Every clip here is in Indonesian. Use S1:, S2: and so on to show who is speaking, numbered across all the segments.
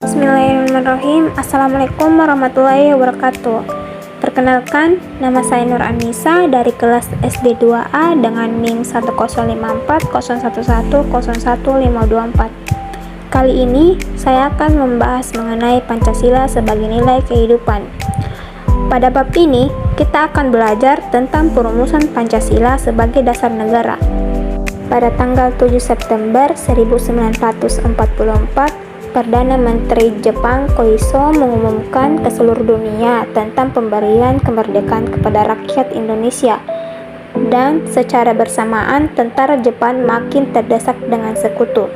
S1: Bismillahirrahmanirrahim. Assalamualaikum warahmatullahi wabarakatuh. Perkenalkan, nama saya Nur Anissa dari kelas SD 2A dengan NIM 1054011010524. Kali ini saya akan membahas mengenai Pancasila sebagai nilai kehidupan. Pada bab ini, kita akan belajar tentang perumusan Pancasila sebagai dasar negara. Pada tanggal 7 September 1944, Perdana Menteri Jepang Koiso mengumumkan ke seluruh dunia tentang pemberian kemerdekaan kepada rakyat Indonesia, dan secara bersamaan tentara Jepang makin terdesak dengan sekutu.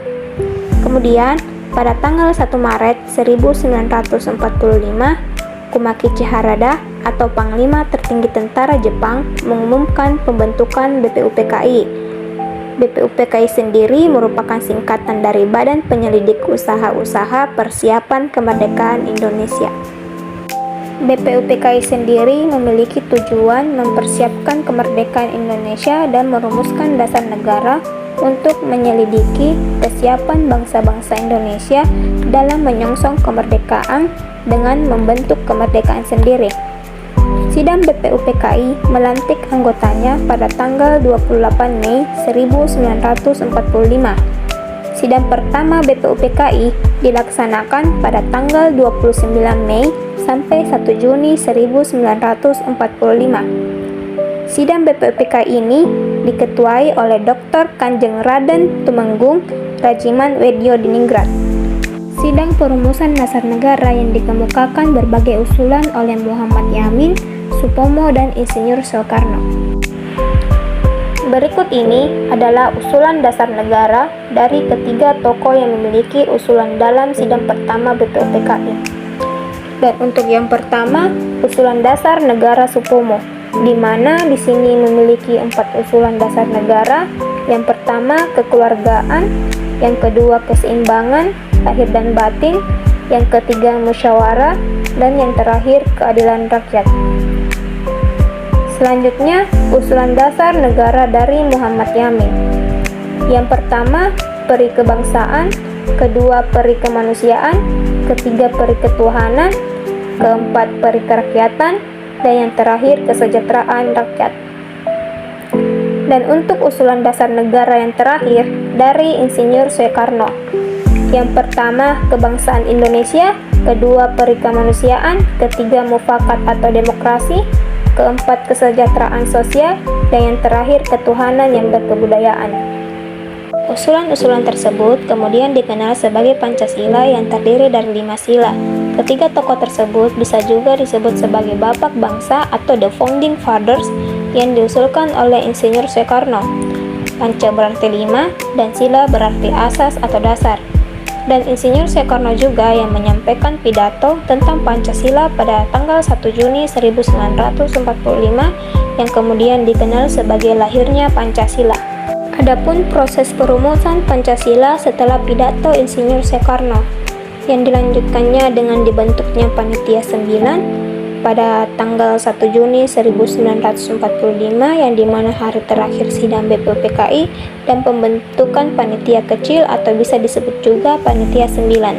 S1: Kemudian, pada tanggal 1 Maret 1945, Kumakichi Harada atau Panglima Tertinggi Tentara Jepang mengumumkan pembentukan BPUPKI. BPUPKI sendiri merupakan singkatan dari Badan Penyelidik Usaha-Usaha Persiapan Kemerdekaan Indonesia. BPUPKI sendiri memiliki tujuan mempersiapkan kemerdekaan Indonesia dan merumuskan dasar negara untuk menyelidiki kesiapan bangsa-bangsa Indonesia dalam menyongsong kemerdekaan dengan membentuk kemerdekaan sendiri. Sidang BPUPKI melantik anggotanya pada tanggal 28 Mei 1945. Sidang pertama BPUPKI dilaksanakan pada tanggal 29 Mei sampai 1 Juni 1945. Sidang BPUPKI ini diketuai oleh Dr. Kanjeng Raden Tumenggung Rajiman Wedyo Diningrat. Sidang perumusan dasar negara yang dikemukakan berbagai usulan oleh Muhammad Yamin, Supomo, dan Insinyur Soekarno. Berikut ini adalah usulan dasar negara dari ketiga tokoh yang memiliki usulan dalam sidang pertama BPUPKI. Dan untuk yang pertama, usulan dasar negara Supomo, di mana di sini memiliki 4 usulan dasar negara. Yang pertama, kekeluargaan; yang kedua, keseimbangan lahir dan batin; yang ketiga, musyawarah; dan yang terakhir, keadilan rakyat. Selanjutnya, usulan dasar negara dari Muhammad Yamin. Yang pertama, peri kebangsaan; kedua, peri kemanusiaan; ketiga, peri ketuhanan; keempat, peri kerakyatan; dan yang terakhir, kesejahteraan rakyat. Dan untuk usulan dasar negara yang terakhir dari Insinyur Soekarno. Yang pertama, kebangsaan Indonesia; kedua, peri kemanusiaan; ketiga, mufakat atau demokrasi; keempat, kesejahteraan sosial; dan yang terakhir, ketuhanan yang berkebudayaan. Usulan-usulan tersebut kemudian dikenal sebagai Pancasila yang terdiri dari 5 sila. Ketiga tokoh tersebut bisa juga disebut sebagai Bapak Bangsa atau The Founding Fathers yang diusulkan oleh Insinyur Soekarno. Panca berarti 5 dan sila berarti asas atau dasar. Dan Insinyur Soekarno juga yang menyampaikan pidato tentang Pancasila pada tanggal 1 Juni 1945 yang kemudian dikenal sebagai lahirnya Pancasila. Adapun proses perumusan Pancasila setelah pidato Insinyur Soekarno, yang dilanjutkannya dengan dibentuknya Panitia 9 pada tanggal 1 Juni 1945 yang dimana hari terakhir sidang BPUPKI, dan pembentukan Panitia Kecil atau bisa disebut juga Panitia 9.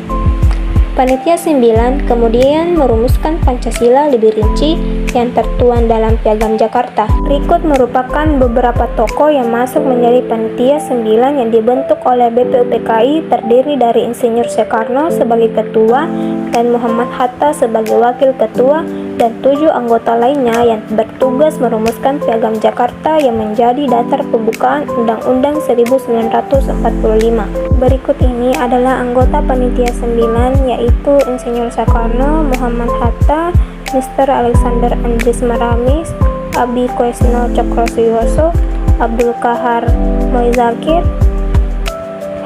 S1: Panitia 9 kemudian merumuskan Pancasila lebih rinci yang tertuang dalam Piagam Jakarta. Berikut merupakan beberapa tokoh yang masuk menjadi Panitia 9 yang dibentuk oleh BPUPKI, terdiri dari Insinyur Soekarno sebagai ketua dan Muhammad Hatta sebagai wakil ketua, dan 7 anggota lainnya yang bertugas merumuskan Piagam Jakarta yang menjadi dasar pembukaan Undang-Undang 1945. Berikut ini adalah anggota Panitia 9, yaitu Insinyur Soekarno, Muhammad Hatta, Mr. Alexander Andries Maramis, Abi Koesno Cokrosuyoso, Abdul Kahar Moizakir,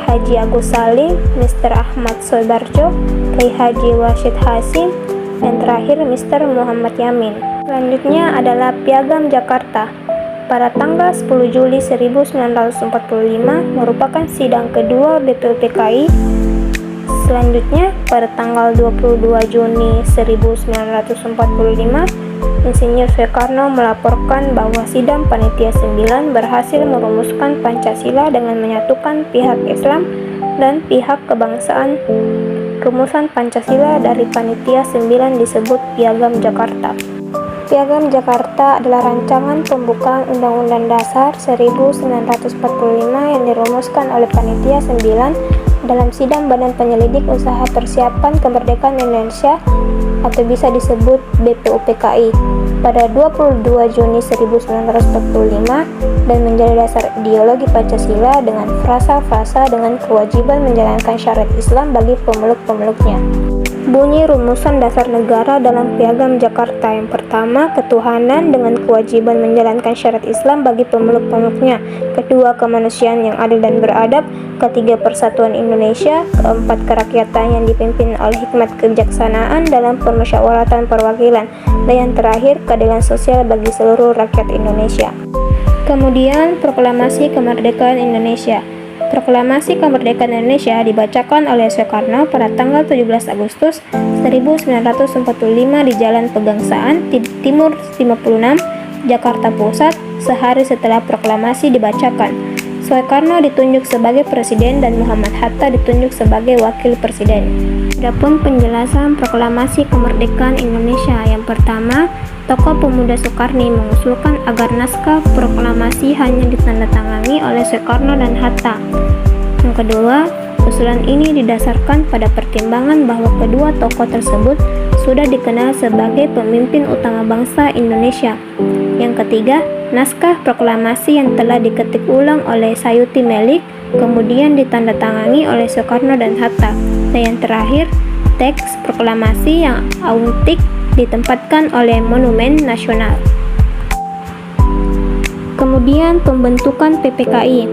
S1: Haji Agus Salim, Mr. Ahmad Soebarjo, Kiai Haji Rashid Hasim, dan terakhir Mr. Muhammad Yamin. Selanjutnya adalah Piagam Jakarta. Pada tanggal 10 Juli 1945 merupakan sidang kedua BPUPKI. Selanjutnya, pada tanggal 22 Juni 1945, Insinyur Soekarno melaporkan bahwa sidang Panitia 9 berhasil merumuskan Pancasila dengan menyatukan pihak Islam dan pihak kebangsaan Rumusan Pancasila dari Panitia 9 disebut Piagam Jakarta. Piagam Jakarta adalah rancangan pembukaan Undang-Undang Dasar 1945 yang dirumuskan oleh Panitia 9 dalam sidang Badan Penyelidik Usaha Persiapan Kemerdekaan Indonesia atau bisa disebut BPUPKI pada 22 Juni 1945 dan menjadi dasar ideologi Pancasila dengan frasa-frasa dengan kewajiban menjalankan syariat Islam bagi pemeluk-pemeluknya. Bunyi rumusan dasar negara dalam Piagam Jakarta: yang pertama, ketuhanan dengan kewajiban menjalankan syariat Islam bagi pemeluk-pemeluknya. Kedua, kemanusiaan yang adil dan beradab. Ketiga, persatuan Indonesia. Keempat, kerakyatan yang dipimpin oleh hikmat kebijaksanaan dalam permusyawaratan perwakilan. Dan yang terakhir, keadilan sosial bagi seluruh rakyat Indonesia. Kemudian, Proklamasi Kemerdekaan Indonesia. Proklamasi Kemerdekaan Indonesia dibacakan oleh Soekarno pada tanggal 17 Agustus 1945 di Jalan Pegangsaan, Timur 56, Jakarta Pusat, sehari setelah proklamasi dibacakan. Soekarno ditunjuk sebagai presiden dan Muhammad Hatta ditunjuk sebagai wakil presiden. Adapun penjelasan Proklamasi Kemerdekaan Indonesia: yang pertama, tokoh pemuda Soekarni mengusulkan agar naskah proklamasi hanya ditandatangani oleh Soekarno dan Hatta. Yang kedua, usulan ini didasarkan pada pertimbangan bahwa kedua tokoh tersebut sudah dikenal sebagai pemimpin utama bangsa Indonesia. Yang ketiga, naskah proklamasi yang telah diketik ulang oleh Sayuti Melik kemudian ditandatangani oleh Soekarno dan Hatta. Dan yang terakhir, teks proklamasi yang autentik ditempatkan oleh Monumen Nasional. Kemudian pembentukan PPKI.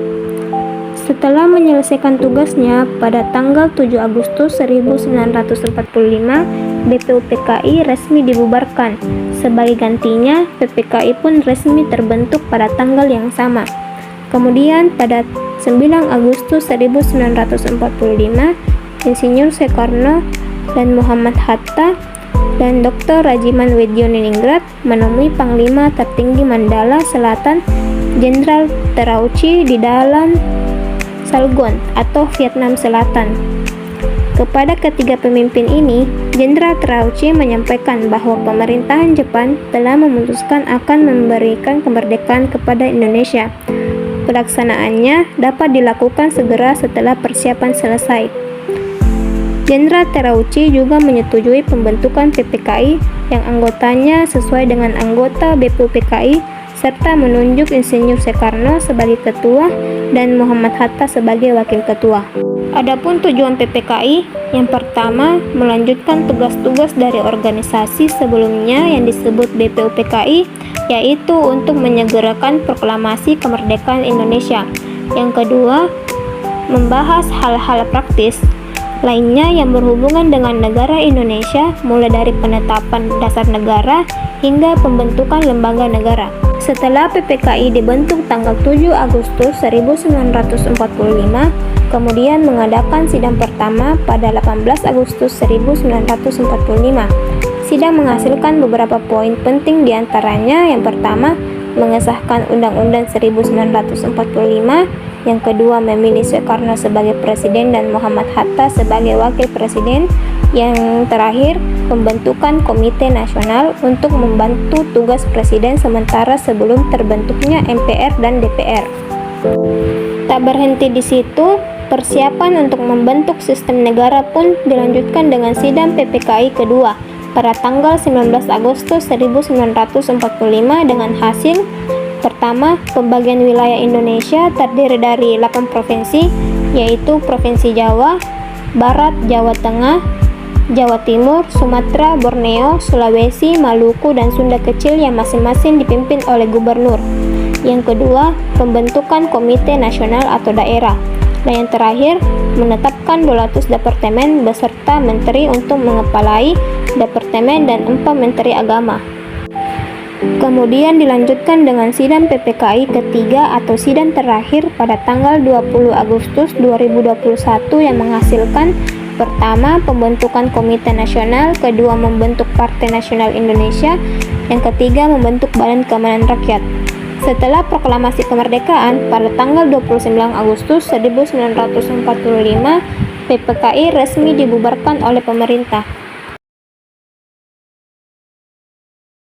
S1: Setelah menyelesaikan tugasnya pada tanggal 7 Agustus 1945, BPUPKI resmi dibubarkan. Sebagai gantinya, PPKI pun resmi terbentuk pada tanggal yang sama. Kemudian pada 9 Agustus 1945, Insinyur Soekarno dan Muhammad Hatta dan Dr. Rajiman Weddiyaningrat menemui Panglima tertinggi Mandala Selatan Jenderal Terauchi di Dalan Saigon atau Vietnam Selatan. Kepada ketiga pemimpin ini, Jenderal Terauchi menyampaikan bahwa pemerintahan Jepang telah memutuskan akan memberikan kemerdekaan kepada Indonesia. Pelaksanaannya dapat dilakukan segera setelah persiapan selesai. Jenderal Terauchi juga menyetujui pembentukan PPKI yang anggotanya sesuai dengan anggota BPUPKI serta menunjuk Insinyur Soekarno sebagai ketua dan Muhammad Hatta sebagai wakil ketua. Adapun tujuan PPKI, yang pertama, melanjutkan tugas-tugas dari organisasi sebelumnya yang disebut BPUPKI, yaitu untuk menyegerakan proklamasi kemerdekaan Indonesia. Yang kedua, membahas hal-hal praktis lainnya yang berhubungan dengan negara Indonesia, mulai dari penetapan dasar negara hingga pembentukan lembaga negara. Setelah PPKI dibentuk tanggal 7 Agustus 1945, kemudian mengadakan sidang pertama pada 18 Agustus 1945. Sidang menghasilkan beberapa poin penting, diantaranya yang pertama, mengesahkan Undang-Undang 1945, yang kedua, memilih Soekarno sebagai presiden dan Muhammad Hatta sebagai wakil presiden, yang terakhir, pembentukan Komite Nasional untuk membantu tugas presiden sementara sebelum terbentuknya MPR dan DPR. Tak berhenti di situ, persiapan untuk membentuk sistem negara pun dilanjutkan dengan sidang PPKI kedua pada tanggal 19 Agustus 1945 dengan hasil: pertama, pembagian wilayah Indonesia terdiri dari 8 provinsi, yaitu Provinsi Jawa Barat, Jawa Tengah, Jawa Timur, Sumatera, Borneo, Sulawesi, Maluku, dan Sunda Kecil yang masing-masing dipimpin oleh gubernur. Yang kedua, pembentukan Komite Nasional atau daerah. Dan yang terakhir, menetapkan 200 departemen beserta menteri untuk mengepalai departemen dan 4 menteri agama. Kemudian dilanjutkan dengan sidang PPKI ketiga atau sidang terakhir pada tanggal 20 Agustus 2021 yang menghasilkan: pertama, pembentukan Komite Nasional, kedua, membentuk Partai Nasional Indonesia, yang ketiga, membentuk Badan Keamanan Rakyat. Setelah proklamasi kemerdekaan pada tanggal 29 Agustus 1945, PPKI resmi dibubarkan oleh pemerintah.